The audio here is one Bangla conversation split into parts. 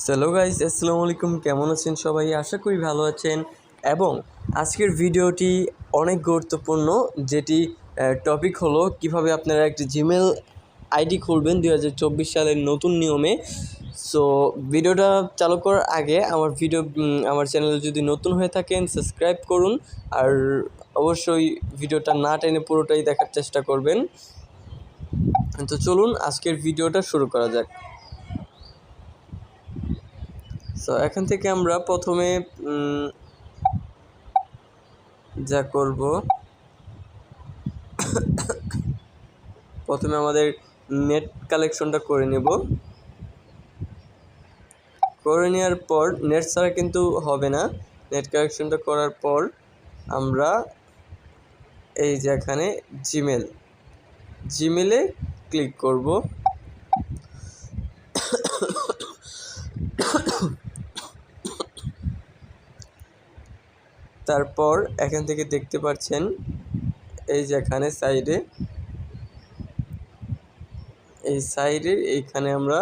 হ্যালো গাইস, আসসালামু আলাইকুম। কেমন আছেন সবাই? আশা করি ভালো আছেন। এবং আজকের ভিডিওটি অনেক গুরুত্বপূর্ণ, যেটি টপিক হলো কিভাবে আপনারা একটি জিমেল আইডি খুলবেন 2024 সালের নতুন নিয়মে। সো ভিডিওটা চালু করার আগে আমার চ্যানেলে যদি নতুন হয়ে থাকেন সাবস্ক্রাইব করুন, আর অবশ্যই ভিডিওটা না টেনে পুরোটাই দেখার চেষ্টা করবেন। তো চলুন আজকের ভিডিওটা শুরু করা যাক। সো এখান থেকে আমরা প্রথমে যা করব, প্রথমে আমাদের নেট কালেকশনটা করে নেব। করে নেওয়ার পর নেট ছাড়া কিন্তু হবে না। নেট কালেকশনটা করার পর আমরা এই যে এখানে জিমেলে ক্লিক করব। তারপর এখান থেকে দেখতে পাচ্ছেন এই যে এখানে সাইডে এইখানে আমরা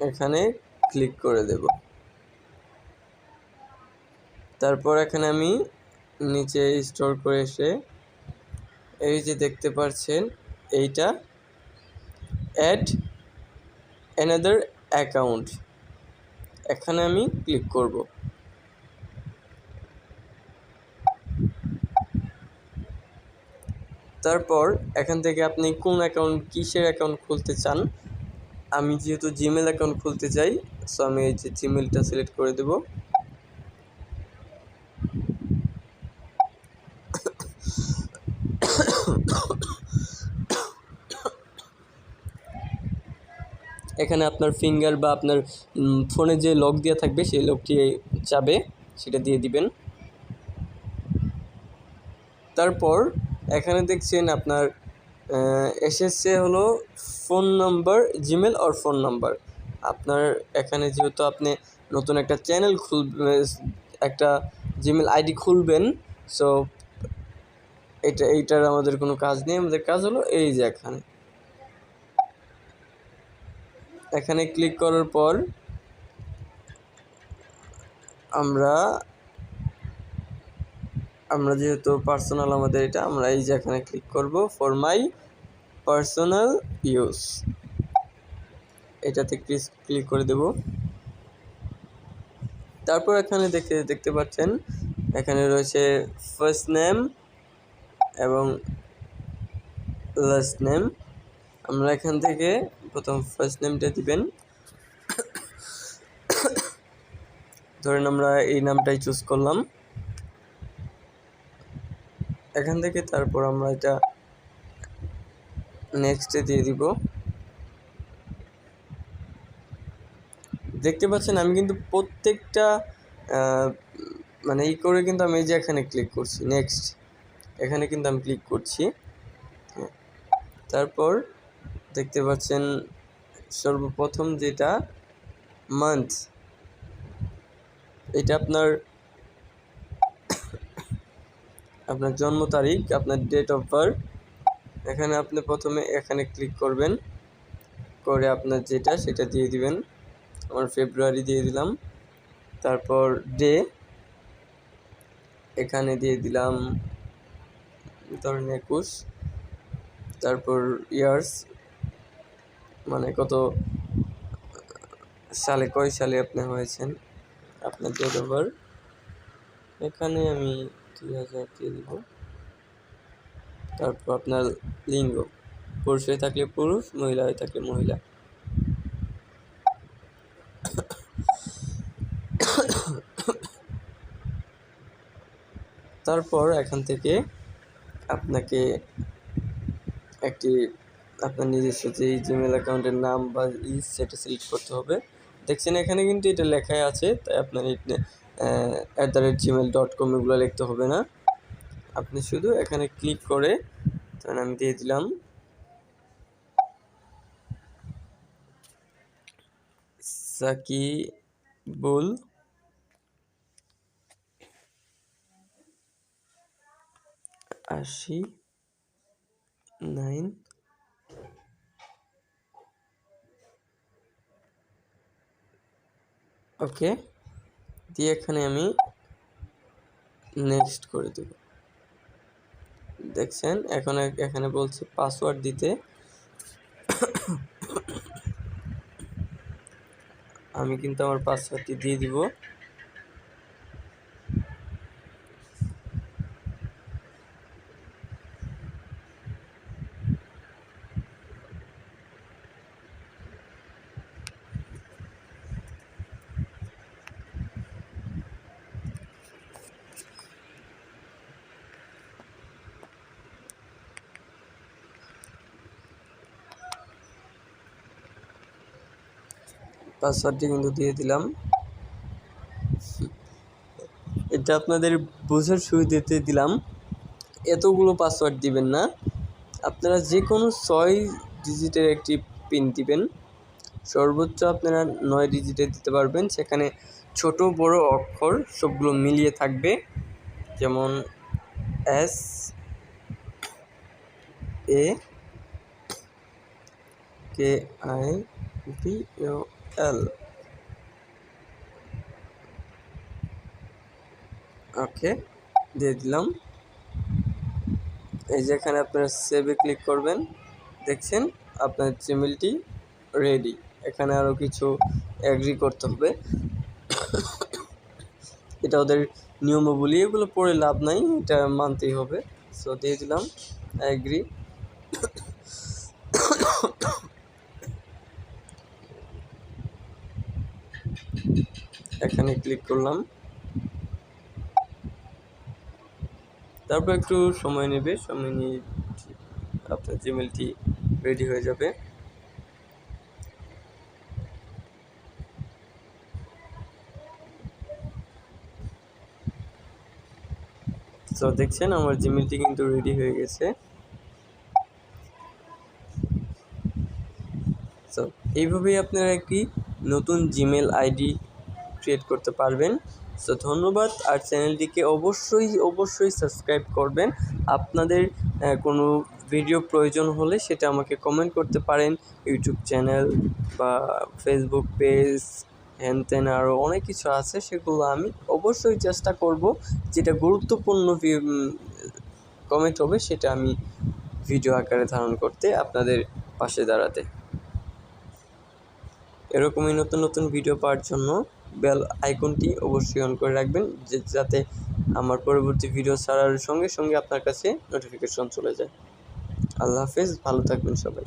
এখানে ক্লিক করে দেব। তারপর এখানে আমি নিচে স্ক্রল করে এসে এই যে দেখতে পাচ্ছেন এইটা অ্যাড অ্যানাদার অ্যাকাউন্ট, এখানে আমি ক্লিক করব। তারপর এখান থেকে আপনি কোন অ্যাকাউন্ট, কিসের অ্যাকাউন্ট খুলতে চান। আমি যেহেতু জিমেল অ্যাকাউন্ট খুলতে চাই, সো আমি এই যে জিমেলটা সিলেক্ট করে দেব। এখানে আপনার ফিঙ্গার বা আপনার ফোনে যে লক দেওয়া থাকবে সেই লকটি চাবে, সেটা দিয়ে দিবেন। তারপর এখানে দেখছেন আপনার এসএসএ হলো ফোন নাম্বার, জিমেল আর ফোন নাম্বার। আপনার এখানে যেহেতু আপনি নতুন একটা চ্যানেল একটা জিমেল আইডি খুলবেন, সো এইটার আমাদের কোনো কাজ নেই। আমাদের কাজ হলো এই যে এখানে ক্লিক করার পর আমরা যেহেতু পার্সোনাল আমাদের এটা, আমরা এই যে এখানে ক্লিক করব ফর মাই পার্সোনাল ইউজ, এটাতে ক্লিক করে দেব। তারপর এখানে দেখতে পাচ্ছেন এখানে রয়েছে ফার্স্ট নেম এবং লাস্ট নেম। আমরা এখান থেকে প্রথম ফার্স্ট নেমটা দিবেন। ধরেন আমরা এই নামটাই চুজ করলাম এখান থেকে। তারপর আমরা এটা নেক্সটে দিয়ে দিব। দেখতে পাচ্ছেন আমি কিন্তু প্রত্যেকটা মানে এই করে কিন্তু আমি এই যে এখানে ক্লিক করছি, নেক্সট এখানে কিন্তু আমি ক্লিক করছি। তারপর দেখতে পাচ্ছেন সর্বপ্রথম যেটা মান্থ, এটা আপনার জন্ম তারিখ, আপনার ডেট অফ বার্থ। এখানে আপনি প্রথমে এখানে ক্লিক করবেন, করে আপনার যেটা সেটা দিয়ে দিবেন। আমার ফেব্রুয়ারি দিয়ে দিলাম। তারপর ডে এখানে দিয়ে দিলাম ধরেন 21। তারপর ইয়ার্স মানে কত সালে, কয় সালে আপনি হয়েছেন, আপনার ডেট অফ বার্থ। এখানে আমি 2000 দিয়ে দিব। তারপর আপনার লিঙ্গ, পুরুষ হয়ে থাকলে পুরুষ, মহিলা হয়ে থাকলে মহিলা। তারপর এখান থেকে আপনাকে আপনার নিজস্ব যে জিমেল অ্যাকাউন্টের নাম বা সেটা সিলেক্ট করতে হবে। দেখছেন এখানে কিন্তু এটা লেখাই আছে, তাই আপনার @gmail.com এগুলো লিখতে হবে না। আপনি শুধু এখানে ক্লিক করে, ধরেন আমি দিয়ে দিলাম সাকিবুল 89 ওকে দিয়ে এখানে আমি নেক্সট করে দেব। দেখছেন এখন এখানে বলছে পাসওয়ার্ড দিতে, আমি কিন্তু আমার পাসওয়ার্ডটি দিয়ে দিব। পাসওয়ার্ডটি কিন্তু দিয়ে দিলাম। এটা আপনাদের বোঝার সুবিধাতে দিলাম, এতগুলো পাসওয়ার্ড দিবেন না, আপনারা যে কোনো 6 ডিজিটের একটি পিন দিবেন, সর্বোচ্চ আপনারা 9 ডিজিটের দিতে পারবেন। সেখানে ছোট বড় অক্ষর সবগুলো মিলিয়ে থাকবে, যেমন SAKIVOL। ওকে দিয়ে দিলাম। এই যে এখানে আপনারা সেভে ক্লিক করবেন, দেখছেন আপনার জিমেলটি রেডি। এখানে আরও কিছু অ্যাগ্রি করতে হবে, এটা ওদের নিয়মাবলী, এগুলো পড়ে লাভ নাই, এটা মানতেই হবে। সো দিয়ে দিলাম অ্যাগ্রি। এখানে ক্লিক করলাম, তারপর একটু সময় নেবে, সময় নিয়ে আপনার জিমেলটি রেডি হয়ে যাবে। সো দেখছেন আমার জিমেলটি কিন্তু রেডি হয়ে গেছে। সো এইভাবেই আপনারা একটি নতুন জিমেল আইডি ক্রিয়েট করতে পারবেন। সো ধন্যবাদ, আর চ্যানেলটিকে অবশ্যই সাবস্ক্রাইব করবেন। আপনাদের কোনো ভিডিও প্রয়োজন হলে সেটা আমাকে কমেন্ট করতে পারেন, ইউটিউব চ্যানেল বা ফেসবুক পেজ, হ্যান ত্যান আরও অনেক কিছু আছে, সেগুলো আমি অবশ্যই চেষ্টা করব, যেটা গুরুত্বপূর্ণ কমেন্ট হবে সেটা আমি ভিডিও আকারে ধারণ করতে, আপনাদের পাশে দাঁড়াতে। এরকমই নতুন নতুন ভিডিও পাওয়ার জন্য বেল আইকনটি অবশ্যই অন করে রাখবেন, যাতে আমার পরবর্তী ভিডিও ছাড়ার সঙ্গে সঙ্গে আপনার কাছে নোটিফিকেশন চলে যায়। আল্লাহ হাফেজ, ভালো থাকবেন সবাই।